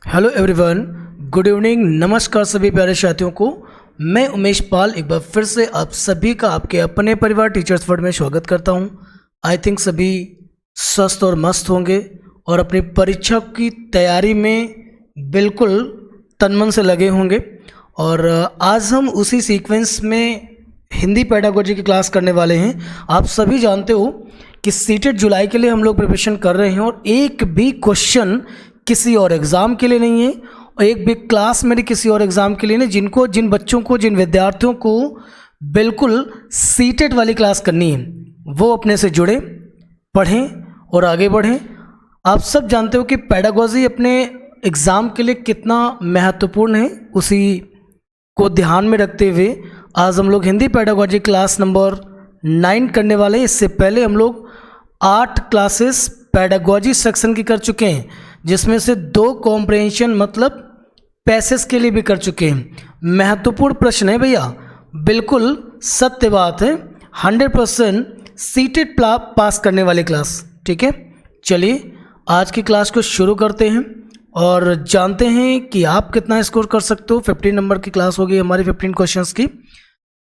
Hello everyone, good evening, नमस्कार सभी प्यारे साथियों को। मैं उमेश पाल एक बार फिर से आप सभी का आपके अपने परिवार टीचर्स वर्ड में स्वागत करता हूं। आई थिंक सभी स्वस्थ और मस्त होंगे और अपनी परीक्षा की तैयारी में बिल्कुल तन मन से लगे होंगे। और आज हम उसी सीक्वेंस में हिंदी पेडागोजी की क्लास करने वाले हैं। आप सभी जानते हो कि सीटेट जुलाई के लिए हम लोग प्रिपरेशन कर रहे हैं और एक भी क्वेश्चन किसी और एग्ज़ाम के लिए नहीं है और एक भी क्लास मेरी किसी और एग्ज़ाम के लिए नहीं। जिन बच्चों को, जिन विद्यार्थियों को बिल्कुल सीटेट वाली क्लास करनी है वो अपने से जुड़े, पढ़ें और आगे बढ़ें। आप सब जानते हो कि पेडागोजी अपने एग्ज़ाम के लिए कितना महत्वपूर्ण है। उसी को ध्यान में रखते हुए आज हम लोग हिंदी पेडागोजी क्लास नंबर 9 करने वाले हैं। इससे पहले हम लोग 8 क्लासेस पेडागोजी सेक्शन की कर चुके हैं, जिसमें से 2 कॉम्प्रहेंशन मतलब पैसेज के लिए भी कर चुके हैं। महत्वपूर्ण प्रश्न है भैया, बिल्कुल सत्य बात है। 100% सीटेट पास करने वाली क्लास, ठीक है। चलिए आज की क्लास को शुरू करते हैं और जानते हैं कि आप कितना स्कोर कर सकते हो। 15 नंबर की क्लास होगी हमारी, 15 क्वेश्चंस की।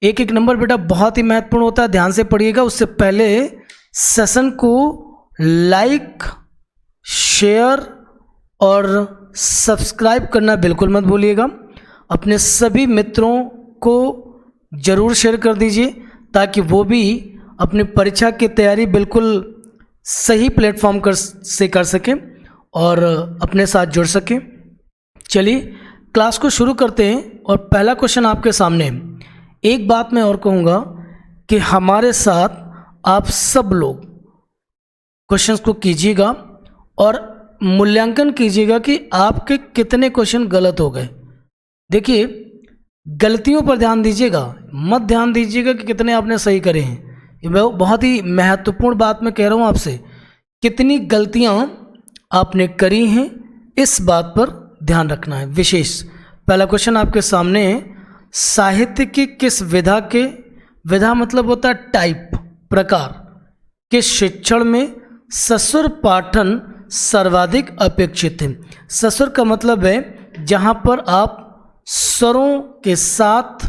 एक एक नंबर बेटा बहुत ही महत्वपूर्ण होता है, ध्यान से पढ़िएगा। उससे पहले सेशन को लाइक, शेयर और सब्सक्राइब करना बिल्कुल मत भूलिएगा। अपने सभी मित्रों को ज़रूर शेयर कर दीजिए ताकि वो भी अपनी परीक्षा की तैयारी बिल्कुल सही प्लेटफॉर्म से कर सकें और अपने साथ जुड़ सकें। चलिए क्लास को शुरू करते हैं और पहला क्वेश्चन आपके सामने है। एक बात मैं और कहूँगा कि हमारे साथ आप सब लोग क्वेश्चंस को कीजिएगा और मूल्यांकन कीजिएगा कि आपके कितने क्वेश्चन गलत हो गए। देखिए गलतियों पर ध्यान दीजिएगा, मत ध्यान दीजिएगा कि कितने आपने सही करे हैं। ये बहुत ही महत्वपूर्ण बात मैं कह रहा हूँ आपसे, कितनी गलतियाँ आपने करी हैं इस बात पर ध्यान रखना है विशेष। पहला क्वेश्चन आपके सामने है, साहित्य की किस विधा मतलब होता है टाइप, प्रकार के शिक्षण में ससुर पाठन सर्वाधिक अपेक्षित है। ससुर का मतलब है जहाँ पर आप स्वरों के साथ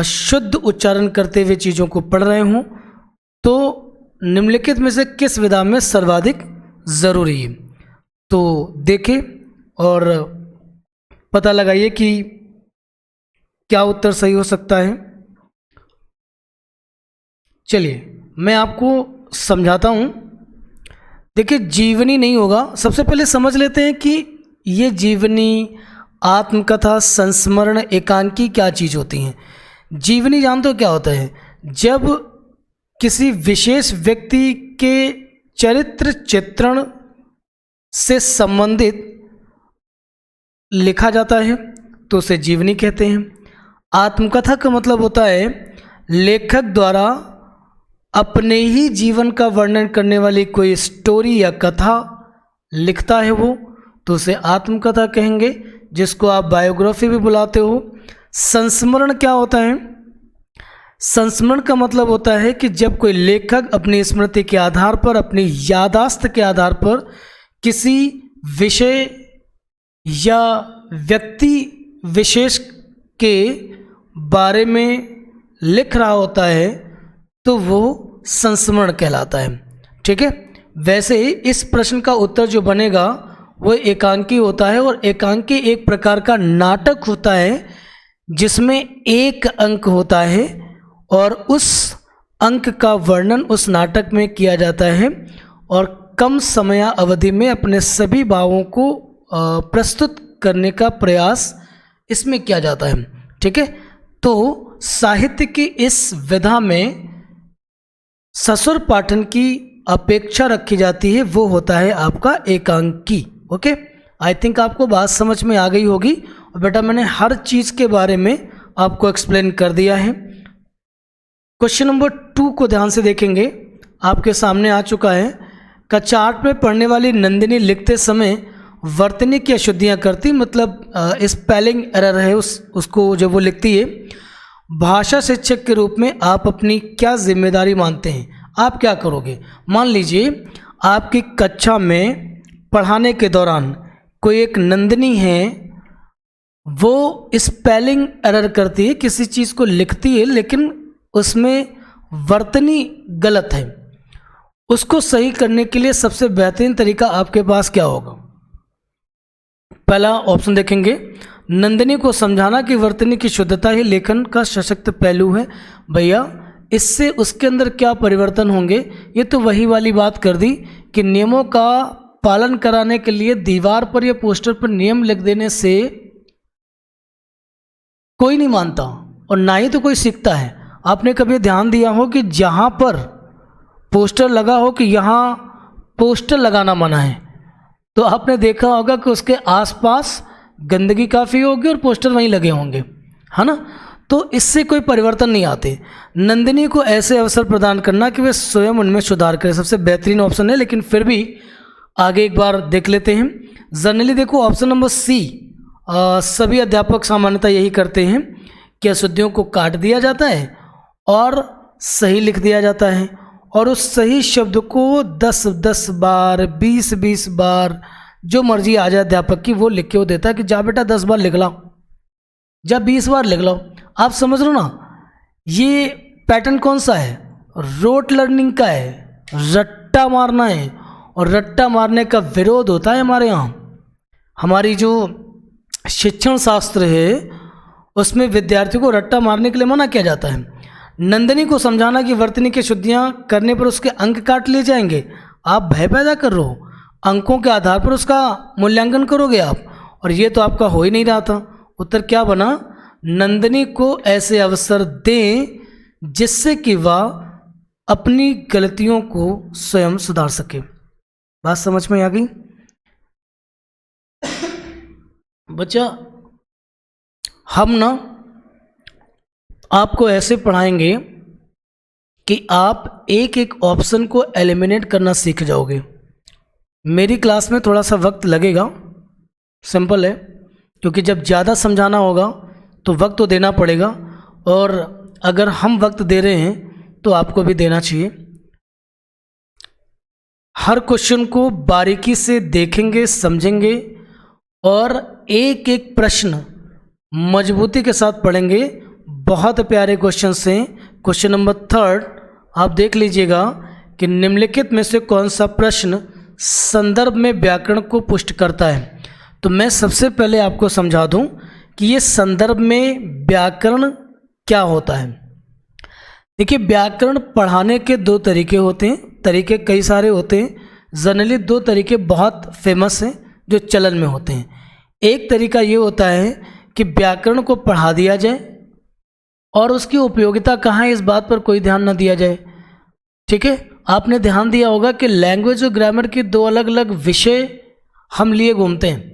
शुद्ध उच्चारण करते हुए चीज़ों को पढ़ रहे हों। तो निम्नलिखित में से किस विधा में सर्वाधिक ज़रूरी है? तो देखें और पता लगाइए कि क्या उत्तर सही हो सकता है। चलिए मैं आपको समझाता हूँ। देखिए जीवनी नहीं होगा, सबसे पहले समझ लेते हैं कि ये जीवनी, आत्मकथा, संस्मरण, एकांकी क्या चीज़ होती हैं। जीवनी जानते हो क्या होता है? जब किसी विशेष व्यक्ति के चरित्र चित्रण से संबंधित लिखा जाता है तो उसे जीवनी कहते हैं। आत्मकथा का मतलब होता है लेखक द्वारा अपने ही जीवन का वर्णन करने वाली कोई स्टोरी या कथा लिखता है वो, तो उसे आत्मकथा कहेंगे, जिसको आप बायोग्राफी भी बुलाते हो। संस्मरण क्या होता है? संस्मरण का मतलब होता है कि जब कोई लेखक अपनी स्मृति के आधार पर, अपनी यादाश्त के आधार पर किसी विषय या व्यक्ति विशेष के बारे में लिख रहा होता है तो वो संस्मरण कहलाता है, ठीक है। वैसे ही इस प्रश्न का उत्तर जो बनेगा वो एकांकी होता है और एकांकी एक प्रकार का नाटक होता है जिसमें एक अंक होता है और उस अंक का वर्णन उस नाटक में किया जाता है और कम समय अवधि में अपने सभी भावों को प्रस्तुत करने का प्रयास इसमें किया जाता है, ठीक है। तो साहित्य की इस विधा में ससुर पाठन की अपेक्षा रखी जाती है, वो होता है आपका एकांकी। ओके, आई थिंक आपको बात समझ में आ गई होगी और बेटा मैंने हर चीज़ के बारे में आपको एक्सप्लेन कर दिया है। क्वेश्चन नंबर 2 को ध्यान से देखेंगे, आपके सामने आ चुका है। कक्षा 8 में पढ़ने वाली नंदिनी लिखते समय वर्तनी की अशुद्धियाँ करती, मतलब स्पेलिंग एरर है उसको जब वो लिखती है। भाषा शिक्षक के रूप में आप अपनी क्या जिम्मेदारी मानते हैं? आप क्या करोगे? मान लीजिए आपकी कक्षा में पढ़ाने के दौरान कोई एक नंदिनी है, वो स्पेलिंग एरर करती है, किसी चीज़ को लिखती है लेकिन उसमें वर्तनी गलत है, उसको सही करने के लिए सबसे बेहतरीन तरीका आपके पास क्या होगा? पहला ऑप्शन देखेंगे, नंदिनी को समझाना कि वर्तनी की शुद्धता ही लेखन का सशक्त पहलू है। भैया इससे उसके अंदर क्या परिवर्तन होंगे? ये तो वही वाली बात कर दी कि नियमों का पालन कराने के लिए दीवार पर या पोस्टर पर नियम लिख देने से कोई नहीं मानता और ना ही तो कोई सीखता है। आपने कभी ध्यान दिया हो कि जहाँ पर पोस्टर लगा हो कि यहाँ पोस्टर लगाना मना है, तो आपने देखा होगा कि उसके आसपास गंदगी काफ़ी होगी और पोस्टर वहीं लगे होंगे, है ना? तो इससे कोई परिवर्तन नहीं आते। नंदिनी को ऐसे अवसर प्रदान करना कि वे स्वयं उनमें सुधार करें, सबसे बेहतरीन ऑप्शन है। लेकिन फिर भी आगे एक बार देख लेते हैं। जनरली देखो ऑप्शन नंबर सी, सभी अध्यापक सामान्यतः यही करते हैं कि अशुद्धियों को काट दिया जाता है और सही लिख दिया जाता है, और उस सही शब्द को 10-10 बार 20-20 बार जो मर्जी आ जाए अध्यापक की, वो लिख के वो देता है कि जा बेटा 10 बार लिख लाओ, जा 20 बार लिख लाओ। आप समझ लो ना, ये पैटर्न कौन सा है? रोट लर्निंग का है, रट्टा मारना है। और रट्टा मारने का विरोध होता है हमारे यहाँ। हमारी जो शिक्षण शास्त्र है उसमें विद्यार्थियों को रट्टा मारने के लिए मना किया जाता है। नंदिनी को समझाना कि वर्तनी की शुद्धियाँ करने पर उसके अंक काट लिए जाएंगे। आप भय पैदा कर रहे हो, अंकों के आधार पर उसका मूल्यांकन करोगे आप, और ये तो आपका हो ही नहीं रहा था। उत्तर क्या बना? नंदिनी को ऐसे अवसर दें जिससे कि वह अपनी गलतियों को स्वयं सुधार सके। बात समझ में आ गई? बच्चा हम ना आपको ऐसे पढ़ाएंगे कि आप एक एक ऑप्शन को एलिमिनेट करना सीख जाओगे। मेरी क्लास में थोड़ा सा वक्त लगेगा, सिंपल है, क्योंकि जब ज़्यादा समझाना होगा तो वक्त तो देना पड़ेगा, और अगर हम वक्त दे रहे हैं तो आपको भी देना चाहिए। हर क्वेश्चन को बारीकी से देखेंगे, समझेंगे, और एक एक प्रश्न मजबूती के साथ पढ़ेंगे। बहुत प्यारे क्वेश्चन हैं। क्वेश्चन नंबर 3 आप देख लीजिएगा कि निम्नलिखित में से कौन सा प्रश्न संदर्भ में व्याकरण को पुष्ट करता है। तो मैं सबसे पहले आपको समझा दूं कि ये संदर्भ में व्याकरण क्या होता है। देखिए, व्याकरण पढ़ाने के 2 तरीके होते हैं, तरीके कई सारे होते हैं। जनरली 2 तरीके बहुत फेमस हैं जो चलन में होते हैं। एक तरीका ये होता है कि व्याकरण को पढ़ा दिया जाए और उसकी उपयोगिता कहाँ है इस बात पर कोई ध्यान न दिया जाए। ठीक है, आपने ध्यान दिया होगा कि लैंग्वेज और ग्रामर के 2 अलग अलग विषय हम लिए घूमते हैं।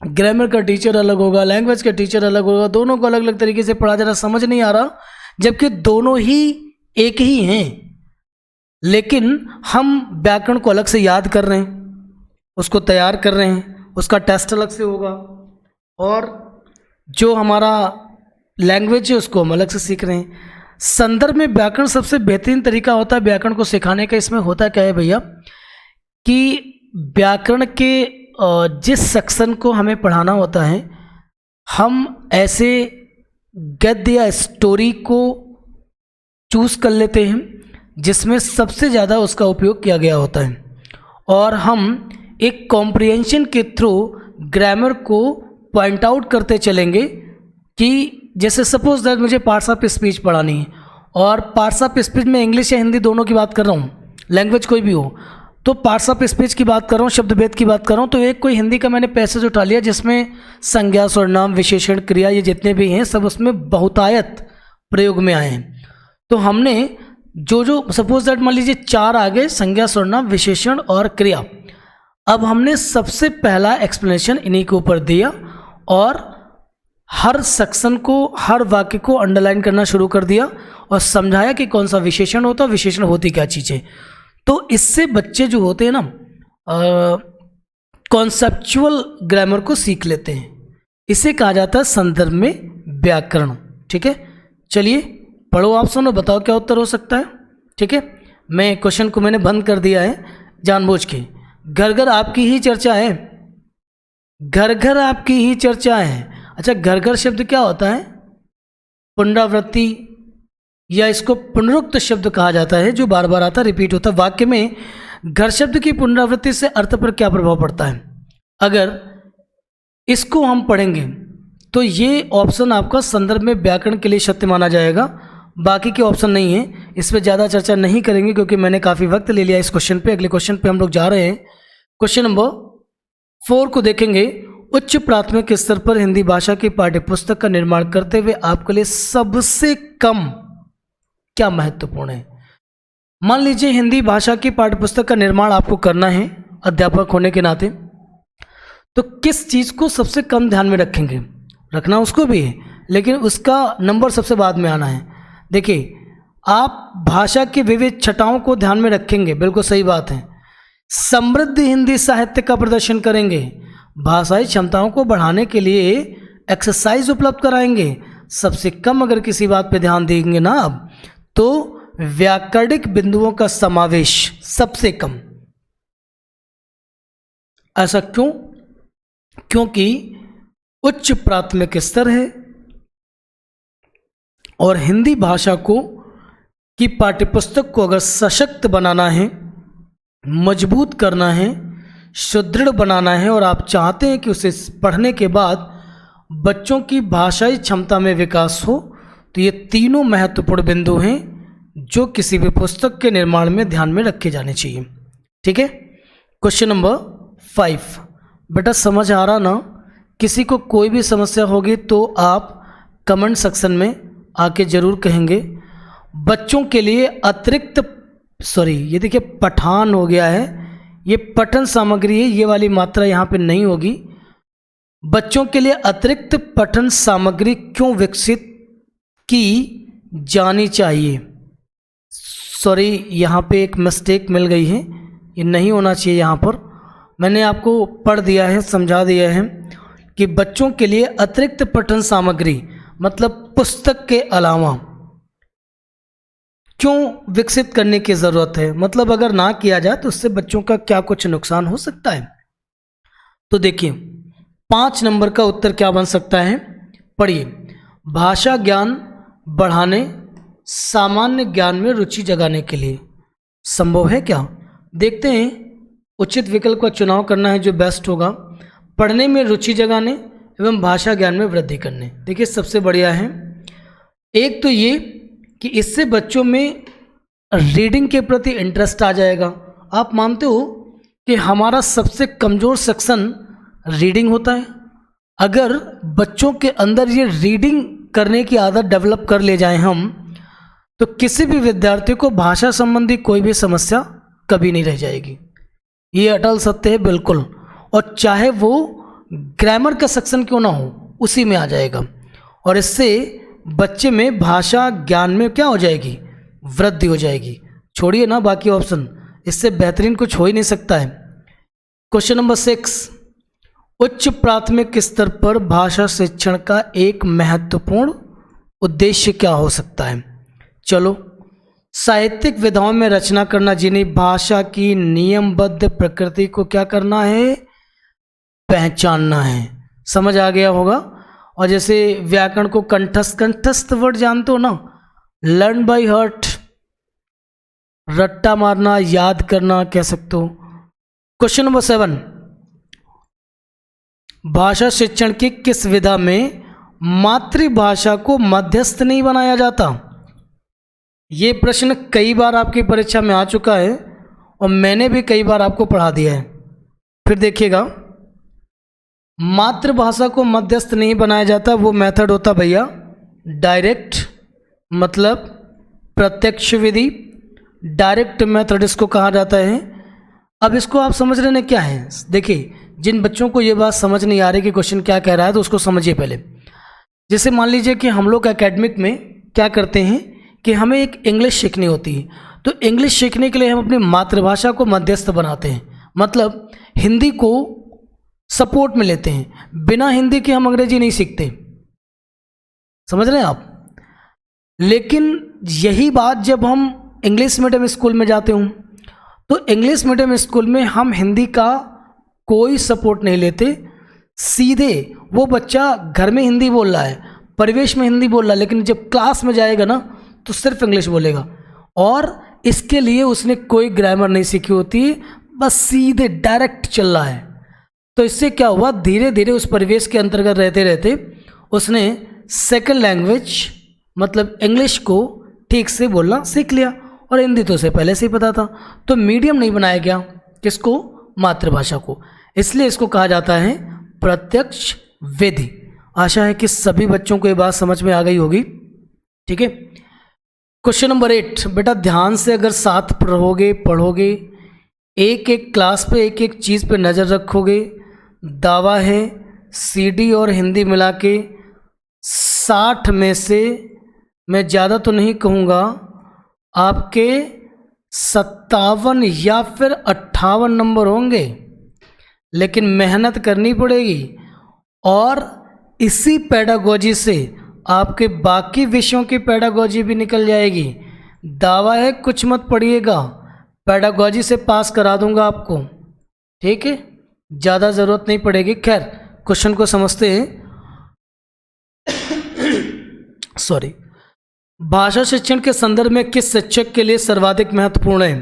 ग्रामर का टीचर अलग होगा, लैंग्वेज का टीचर अलग होगा, दोनों को अलग अलग तरीके से पढ़ा जा रहा, समझ नहीं आ रहा, जबकि दोनों ही एक ही हैं। लेकिन हम व्याकरण को अलग से याद कर रहे हैं, उसको तैयार कर रहे हैं, उसका टेस्ट अलग से होगा, और जो हमारा लैंग्वेज है उसको हम अलग से सीख रहे हैं। संदर्भ में व्याकरण सबसे बेहतरीन तरीका होता है व्याकरण को सिखाने का। इसमें होता क्या है भैया कि व्याकरण के जिस सेक्शन को हमें पढ़ाना होता है, हम ऐसे गद्य या स्टोरी को चूज कर लेते हैं जिसमें सबसे ज़्यादा उसका उपयोग किया गया होता है, और हम एक कॉम्प्रिहेंशन के थ्रू ग्रामर को पॉइंट आउट करते चलेंगे कि जैसे सपोज दैट मुझे पार्ट्स ऑफ स्पीच पढ़ानी है, और पार्ट्स ऑफ स्पीच में इंग्लिश या हिंदी दोनों की बात कर रहा हूँ, लैंग्वेज कोई भी हो, तो पार्ट्स ऑफ स्पीच की बात कर रहा हूँ, शब्द भेद की बात कर रहा हूँ, तो एक कोई हिंदी का मैंने पैसेज उठा लिया जिसमें संज्ञा, सर्वनाम, विशेषण, क्रिया, ये जितने भी हैं सब उसमें बहुतायत प्रयोग में आए हैं। तो हमने जो सपोज दैट मान लीजिए 4 आ गए, संज्ञा, सर्वनाम, विशेषण और क्रिया। अब हमने सबसे पहला एक्सप्लेनेशन इन्हीं के ऊपर दिया और हर सेक्शन को, हर वाक्य को अंडरलाइन करना शुरू कर दिया और समझाया कि कौन सा विशेषण होता है, विशेषण होती क्या चीज़ है। तो इससे बच्चे जो होते हैं ना कॉन्सेप्चुअल ग्रामर को सीख लेते हैं। इसे कहा जाता है संदर्भ में व्याकरण। ठीक है, चलिए पढ़ो आप, सुनो, बताओ क्या उत्तर हो सकता है। ठीक है, मैं क्वेश्चन को मैंने बंद कर दिया है जानबूझ के, घर घर आपकी ही चर्चा है। घर घर आपकी ही चर्चा है। अच्छा, घर घर शब्द क्या होता है? पुनरावृत्ति, या इसको पुनरुक्त शब्द कहा जाता है, जो बार बार आता, रिपीट होता है। वाक्य में घर शब्द की पुनरावृत्ति से अर्थ पर क्या प्रभाव पड़ता है? अगर इसको हम पढ़ेंगे तो ये ऑप्शन आपका संदर्भ में व्याकरण के लिए सत्य माना जाएगा, बाकी के ऑप्शन नहीं है। इस पर ज़्यादा चर्चा नहीं करेंगे क्योंकि मैंने काफ़ी वक्त ले लिया इस क्वेश्चन पे। अगले क्वेश्चन पे हम लोग जा रहे हैं। क्वेश्चन नंबर 4 को देखेंगे। उच्च प्राथमिक स्तर पर हिंदी भाषा की पाठ्यपुस्तक का निर्माण करते हुए आपके लिए सबसे कम क्या महत्वपूर्ण है? मान लीजिए हिंदी भाषा की पाठ्यपुस्तक का निर्माण आपको करना है अध्यापक होने के नाते, तो किस चीज़ को सबसे कम ध्यान में रखेंगे? रखना उसको भी है, लेकिन उसका नंबर सबसे बाद में आना है। देखिए, आप भाषा के विविध छटाओं को ध्यान में रखेंगे, बिल्कुल सही बात है। समृद्ध हिंदी साहित्य का प्रदर्शन करेंगे, भाषाई क्षमताओं को बढ़ाने के लिए एक्सरसाइज उपलब्ध कराएंगे। सबसे कम अगर किसी बात पे ध्यान देंगे ना आप, तो व्याकरणिक बिंदुओं का समावेश सबसे कम। ऐसा क्यों? क्योंकि उच्च प्राथमिक स्तर है और हिंदी भाषा को की पाठ्यपुस्तक को अगर सशक्त बनाना है, मजबूत करना है, सुदृढ़ बनाना है, और आप चाहते हैं कि उसे पढ़ने के बाद बच्चों की भाषाई क्षमता में विकास हो, तो ये तीनों महत्वपूर्ण बिंदु हैं जो किसी भी पुस्तक के निर्माण में ध्यान में रखे जाने चाहिए। ठीक है। Question number 5। बेटा समझ आ रहा ना? किसी को कोई भी समस्या होगी तो आप कमेंट सेक्शन में आके ज़रूर कहेंगे। बच्चों के लिए अतिरिक्त, ये देखिए पठान हो गया है, ये पठन सामग्री है, ये वाली मात्रा यहाँ पे नहीं होगी। बच्चों के लिए अतिरिक्त पठन सामग्री क्यों विकसित की जानी चाहिए? यहाँ पे एक मिस्टेक मिल गई है, ये नहीं होना चाहिए। यहाँ पर मैंने आपको पढ़ दिया है, समझा दिया है कि बच्चों के लिए अतिरिक्त पठन सामग्री मतलब पुस्तक के अलावा क्यों विकसित करने की ज़रूरत है, मतलब अगर ना किया जाए तो उससे बच्चों का क्या कुछ नुकसान हो सकता है। तो देखिए 5 नंबर का उत्तर क्या बन सकता है, पढ़िए। भाषा ज्ञान बढ़ाने, सामान्य ज्ञान में रुचि जगाने के लिए। संभव है क्या? देखते हैं। उचित विकल्प का चुनाव करना है जो बेस्ट होगा। पढ़ने में रुचि जगाने एवं भाषा ज्ञान में वृद्धि करने। देखिए सबसे बढ़िया है एक तो ये कि इससे बच्चों में रीडिंग के प्रति इंटरेस्ट आ जाएगा। आप मानते हो कि हमारा सबसे कमज़ोर सेक्शन रीडिंग होता है। अगर बच्चों के अंदर ये रीडिंग करने की आदत डेवलप कर ले जाएं हम, तो किसी भी विद्यार्थी को भाषा संबंधी कोई भी समस्या कभी नहीं रह जाएगी। ये अटल सत्य है बिल्कुल। और चाहे वो ग्रामर का सेक्शन क्यों ना हो, उसी में आ जाएगा। और इससे बच्चे में भाषा ज्ञान में क्या हो जाएगी, वृद्धि हो जाएगी। छोड़िए ना बाकी ऑप्शन, इससे बेहतरीन कुछ हो ही नहीं सकता है। क्वेश्चन नंबर 6, उच्च प्राथमिक स्तर पर भाषा शिक्षण का एक महत्वपूर्ण उद्देश्य क्या हो सकता है? चलो, साहित्यिक विधाओं में रचना करना, जिन्हें भाषा की नियमबद्ध प्रकृति को क्या करना है, पहचानना है। समझ आ गया होगा। और जैसे व्याकरण को कंठस्थ वर्ड जानते हो ना, लर्न बाय हार्ट, रट्टा मारना, याद करना कह सकते हो। क्वेश्चन नंबर 7, भाषा शिक्षण की किस विधा में मातृभाषा को मध्यस्थ नहीं बनाया जाता? ये प्रश्न कई बार आपकी परीक्षा में आ चुका है और मैंने भी कई बार आपको पढ़ा दिया है। फिर देखिएगा, मातृभाषा को मध्यस्थ नहीं बनाया जाता। वो मेथड होता भैया डायरेक्ट, मतलब प्रत्यक्ष विधि, डायरेक्ट मेथड इसको कहा जाता है। अब इसको आप समझ रहे हैं क्या है? देखिए, जिन बच्चों को ये बात समझ नहीं आ रही कि क्वेश्चन क्या कह रहा है, तो उसको समझिए पहले। जैसे मान लीजिए कि हम लोग एकेडमिक में क्या करते हैं कि हमें एक इंग्लिश सीखनी होती है, तो इंग्लिश सीखने के लिए हम अपनी मातृभाषा को मध्यस्थ बनाते हैं, मतलब हिंदी को सपोर्ट में लेते हैं। बिना हिंदी के हम अंग्रेजी नहीं सीखते, समझ रहे हैं आप। लेकिन यही बात जब हम इंग्लिश मीडियम स्कूल में जाते हूँ, तो इंग्लिश मीडियम स्कूल में हम हिंदी का कोई सपोर्ट नहीं लेते, सीधे वो बच्चा घर में हिंदी बोल रहा है, परिवेश में हिंदी बोल रहा है, लेकिन जब क्लास में जाएगा ना तो सिर्फ इंग्लिश बोलेगा, और इसके लिए उसने कोई ग्रामर नहीं सीखी होती, बस सीधे डायरेक्ट चल रहा है। तो इससे क्या हुआ, धीरे धीरे उस परिवेश के अंतर्गत रहते रहते उसने सेकंड लैंग्वेज मतलब इंग्लिश को ठीक से बोलना सीख लिया, और हिंदी तो उसे पहले से ही पता था। तो मीडियम नहीं बनाया गया किसको, मातृभाषा को, इसलिए इसको कहा जाता है प्रत्यक्ष विधि। आशा है कि सभी बच्चों को ये बात समझ में आ गई होगी। ठीक है, क्वेश्चन नंबर 8, बेटा ध्यान से अगर साथ पढ़ोगे, एक एक क्लास पे एक एक चीज़ पे नज़र रखोगे, दावा है सीडी और हिंदी मिला के 60 में से, मैं ज़्यादा तो नहीं कहूँगा, आपके 57 या फिर 58 नंबर होंगे, लेकिन मेहनत करनी पड़ेगी, और इसी पेडागोजी से आपके बाकी विषयों की पेडागोजी भी निकल जाएगी। दावा है कुछ मत पढ़िएगा, पेडागोजी से पास करा दूंगा आपको। ठीक है, ज़्यादा ज़रूरत नहीं पड़ेगी। खैर, क्वेश्चन को समझते हैं। सॉरी, भाषा शिक्षण के संदर्भ में किस शिक्षक के लिए सर्वाधिक महत्वपूर्ण है?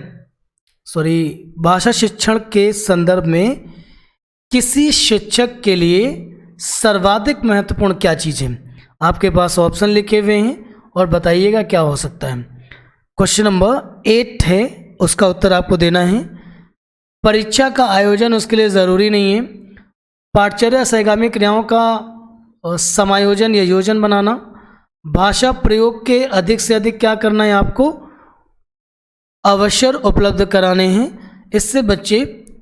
भाषा शिक्षण के संदर्भ में किसी शिक्षक के लिए सर्वाधिक महत्वपूर्ण क्या चीज़ है? आपके पास ऑप्शन लिखे हुए हैं और बताइएगा क्या हो सकता है। क्वेश्चन नंबर 8 है, उसका उत्तर आपको देना है। परीक्षा का आयोजन उसके लिए ज़रूरी नहीं है। पाठचर्या सहगामी क्रियाओं का समायोजन या योजन बनाना। भाषा प्रयोग के अधिक से अधिक क्या करना है, आपको अवसर उपलब्ध कराने हैं, इससे बच्चे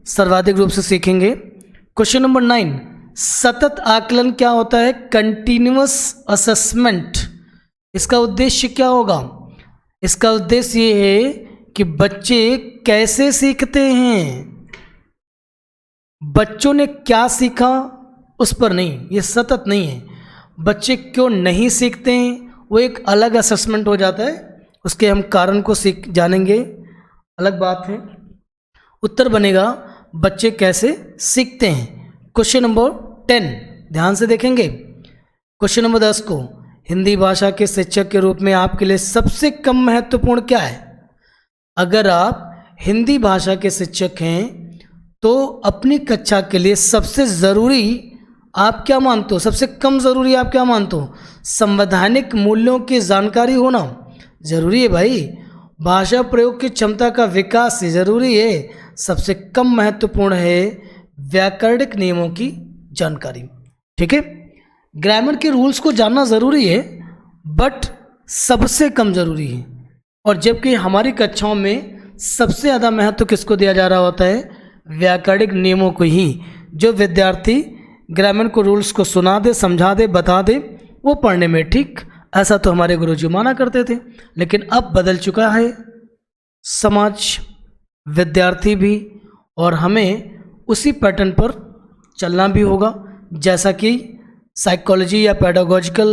सर्वाधिक रूप से सीखेंगे। क्वेश्चन नंबर 9, सतत आकलन क्या होता है? Continuous assessment. इसका उद्देश्य क्या होगा? इसका उद्देश्य ये है कि बच्चे कैसे सीखते हैं, बच्चों ने क्या सीखा उस पर नहीं, ये सतत नहीं है। बच्चे क्यों नहीं सीखते हैं वो एक अलग असेसमेंट हो जाता है, उसके हम कारण को जानेंगे, अलग बात है। उत्तर बनेगा बच्चे कैसे सीखते हैं। क्वेश्चन नंबर 10 ध्यान से देखेंगे। क्वेश्चन नंबर 10 को, हिंदी भाषा के शिक्षक के रूप में आपके लिए सबसे कम महत्वपूर्ण क्या है? अगर आप हिंदी भाषा के शिक्षक हैं तो अपनी कक्षा के लिए सबसे ज़रूरी आप क्या मानते हो, सबसे कम ज़रूरी आप क्या मानते हो? संवैधानिक मूल्यों की जानकारी होना ज़रूरी है भाई। भाषा प्रयोग की क्षमता का विकास ज़रूरी है। सबसे कम महत्वपूर्ण है व्याकरणिक नियमों की जानकारी। ठीक है, ग्रामर के रूल्स को जानना ज़रूरी है, बट सबसे कम ज़रूरी है। और जबकि हमारी कक्षाओं में सबसे ज़्यादा महत्व किसको दिया जा रहा होता है? व्याकरणिक नियमों को ही। जो विद्यार्थी ग्रामर को रूल्स को सुना दे, समझा दे, बता दे, वो पढ़ने में ठीक, ऐसा तो हमारे गुरुजी माना करते थे। लेकिन अब बदल चुका है समाज, विद्यार्थी भी, और हमें उसी पैटर्न पर चलना भी होगा जैसा कि साइकोलॉजी या पेडागोजिकल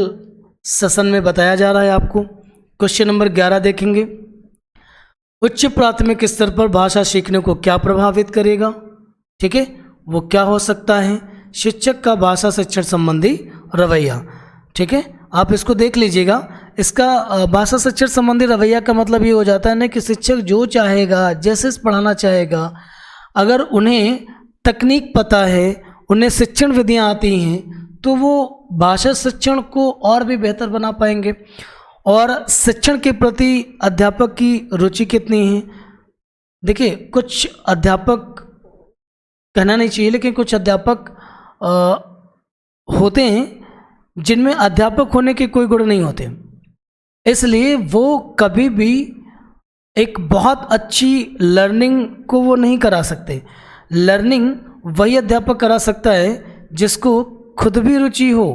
सेशन में बताया जा रहा है आपको। क्वेश्चन नंबर 11 देखेंगे। उच्च प्राथमिक स्तर पर भाषा सीखने को क्या प्रभावित करेगा? ठीक है, वो क्या हो सकता है? शिक्षक का भाषा शिक्षण संबंधी रवैया। ठीक है, आप इसको देख लीजिएगा। इसका भाषा शिक्षण संबंधी रवैया का मतलब ये हो जाता है ना कि शिक्षक जो चाहेगा, जैसे पढ़ाना चाहेगा, अगर उन्हें तकनीक पता है, उन्हें शिक्षण विधियाँ आती हैं, तो वो भाषा शिक्षण को और भी बेहतर बना पाएंगे। और शिक्षण के प्रति अध्यापक की रुचि कितनी है? देखिए, कुछ अध्यापक, कहना नहीं चाहिए, लेकिन कुछ अध्यापक होते हैं जिनमें अध्यापक होने के कोई गुण नहीं होते, इसलिए वो कभी भी एक बहुत अच्छी लर्निंग को वो नहीं करा सकते। लर्निंग वही अध्यापक करा सकता है जिसको खुद भी रुचि हो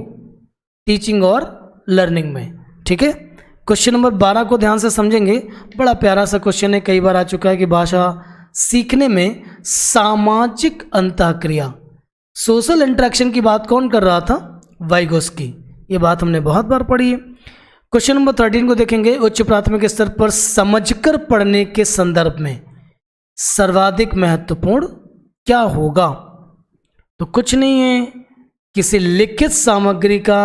टीचिंग और लर्निंग में। ठीक है, क्वेश्चन नंबर 12 को ध्यान से समझेंगे। बड़ा प्यारा सा क्वेश्चन है, कई बार आ चुका है कि भाषा सीखने में सामाजिक अंतःक्रिया, सोशल इंटरेक्शन की बात कौन कर रहा था? वाइगोस्की। ये बात हमने बहुत बार पढ़ी है। क्वेश्चन नंबर 13 को देखेंगे। उच्च प्राथमिक स्तर पर समझकर पढ़ने के संदर्भ में सर्वाधिक महत्वपूर्ण क्या होगा? तो कुछ नहीं है, किसी लिखित सामग्री का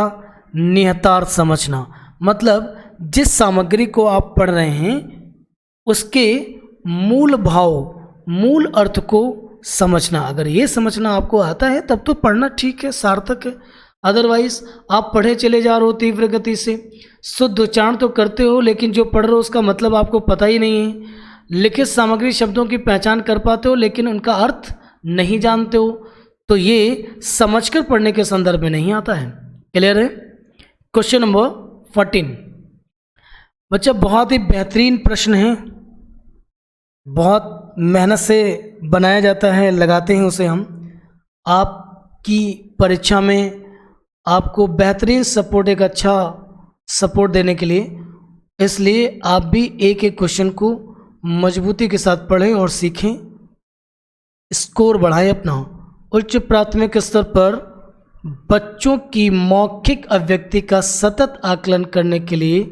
निहितार्थ समझना, मतलब जिस सामग्री को आप पढ़ रहे हैं उसके मूल भाव, मूल अर्थ को समझना। अगर ये समझना आपको आता है तब तो पढ़ना ठीक है, सार्थक है। अदरवाइज आप पढ़े चले जा रहे हो तीव्र गति से, शुद्ध उच्चारण तो करते हो लेकिन जो पढ़ रहे हो उसका मतलब आपको पता ही नहीं है। लिखित सामग्री शब्दों की पहचान कर पाते हो लेकिन उनका अर्थ नहीं जानते हो, तो ये समझकर पढ़ने के संदर्भ में नहीं आता है। क्लियर है? क्वेश्चन नंबर 14 बच्चा, बहुत ही बेहतरीन प्रश्न है, बहुत मेहनत से बनाया जाता है, लगाते हैं उसे हम आपकी परीक्षा में, आपको बेहतरीन सपोर्ट, एक अच्छा सपोर्ट देने के लिए। इसलिए आप भी एक एक क्वेश्चन को मजबूती के साथ पढ़ें और सीखें, स्कोर बढ़ाएं अपना। उच्च प्राथमिक स्तर पर बच्चों की मौखिक अभिव्यक्ति का सतत आकलन करने के लिए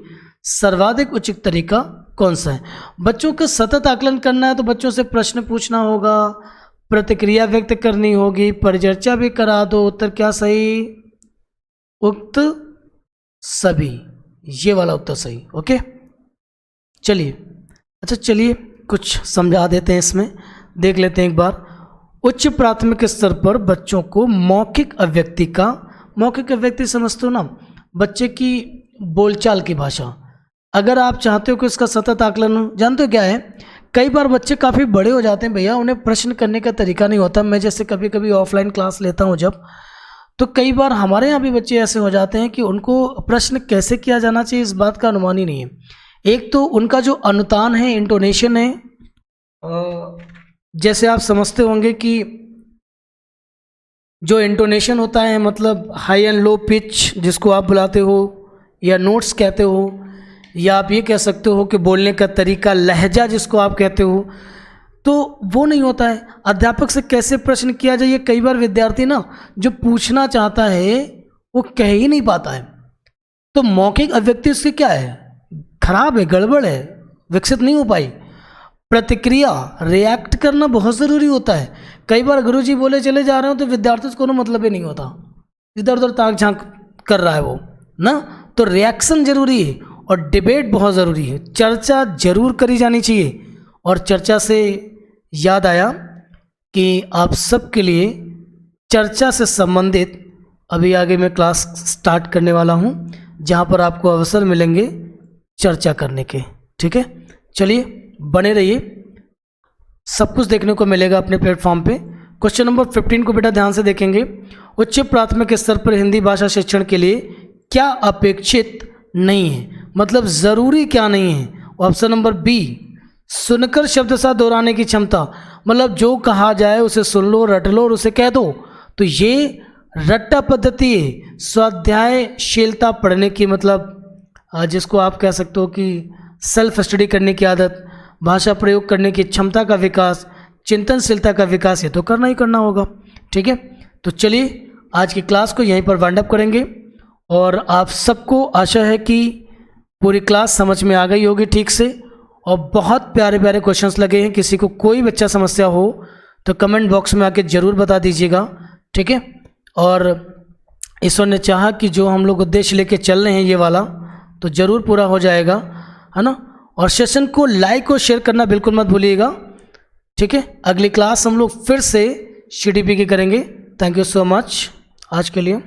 सर्वाधिक उचित तरीका कौन सा है? बच्चों का सतत आकलन करना है तो बच्चों से प्रश्न पूछना होगा, प्रतिक्रिया व्यक्त करनी होगी, परिचर्चा भी करा दो। उत्तर क्या सही? उक्त सभी, ये वाला उत्तर सही। ओके, चलिए, अच्छा चलिए कुछ समझा देते हैं, इसमें देख लेते हैं एक बार। उच्च प्राथमिक स्तर पर बच्चों को मौखिक अभिव्यक्ति का, मौखिक अभिव्यक्ति समझते हो ना, बच्चे की बोलचाल की भाषा। अगर आप चाहते हो कि इसका सतत आकलन हो, जानते हो क्या है, कई बार बच्चे काफ़ी बड़े हो जाते हैं भैया, उन्हें प्रश्न करने का तरीका नहीं होता। मैं जैसे कभी कभी ऑफलाइन क्लास लेता हूँ जब, तो कई बार हमारे यहाँ भी बच्चे ऐसे हो जाते हैं कि उनको प्रश्न कैसे किया जाना चाहिए इस बात का अनुमान ही नहीं है। एक तो उनका जो अनुतान है, इंटोनेशन है, जैसे आप समझते होंगे कि जो इंटोनेशन होता है, मतलब हाई एंड लो पिच जिसको आप बुलाते हो या नोट्स कहते हो, या आप ये कह सकते हो कि बोलने का तरीका, लहजा जिसको आप कहते हो, तो वो नहीं होता है। अध्यापक से कैसे प्रश्न किया जाए, ये कई बार विद्यार्थी ना जो पूछना चाहता है वो कह ही नहीं पाता है। तो मौखिक अभिव्यक्ति उसकी क्या है, खराब है, गड़बड़ है, विकसित नहीं हो पाई। प्रतिक्रिया, रिएक्ट करना बहुत ज़रूरी होता है। कई बार गुरुजी बोले चले जा रहे हो तो विद्यार्थी को कोई मतलब ही नहीं होता, इधर उधर ताक झांक कर रहा है वो ना, तो रिएक्शन जरूरी है और डिबेट बहुत ज़रूरी है। चर्चा जरूर करी जानी चाहिए। और चर्चा से याद आया कि आप सबके लिए चर्चा से संबंधित अभी आगे मैं क्लास स्टार्ट करने वाला हूं, जहां पर आपको अवसर मिलेंगे चर्चा करने के। ठीक है, चलिए बने रहिए, सब कुछ देखने को मिलेगा अपने प्लेटफॉर्म पे। क्वेश्चन नंबर 15 को बेटा ध्यान से देखेंगे। उच्च प्राथमिक स्तर पर हिंदी भाषा शिक्षण के लिए क्या अपेक्षित नहीं है, मतलब ज़रूरी क्या नहीं है? ऑप्शन नंबर बी, सुनकर शब्द सा दोहराने की क्षमता, मतलब जो कहा जाए उसे सुन लो, रट लो और उसे कह दो। तो ये रट्टा पद्धति है। स्वाध्यायशीलता पढ़ने की, मतलब जिसको आप कह सकते हो कि सेल्फ स्टडी करने की आदत, भाषा प्रयोग करने की क्षमता का विकास, चिंतनशीलता का विकास, ये तो करना ही करना होगा। ठीक है, तो चलिए आज की क्लास को यहीं पर वाइंड अप करेंगे और आप सबको आशा है कि पूरी क्लास समझ में आ गई होगी ठीक से, और बहुत प्यारे प्यारे क्वेश्चंस लगे हैं। किसी को कोई बच्चा समस्या हो तो कमेंट बॉक्स में आके ज़रूर बता दीजिएगा। ठीक है, और ईश्वर ने चाहा कि जो हम लोग उद्देश्य लेके चल रहे हैं ये वाला, तो ज़रूर पूरा हो जाएगा, है ना। और सेशन को लाइक और शेयर करना बिल्कुल मत भूलिएगा। ठीक है, अगली क्लास हम लोग फिर से CDP की करेंगे। थैंक यू सो मच आज के लिए।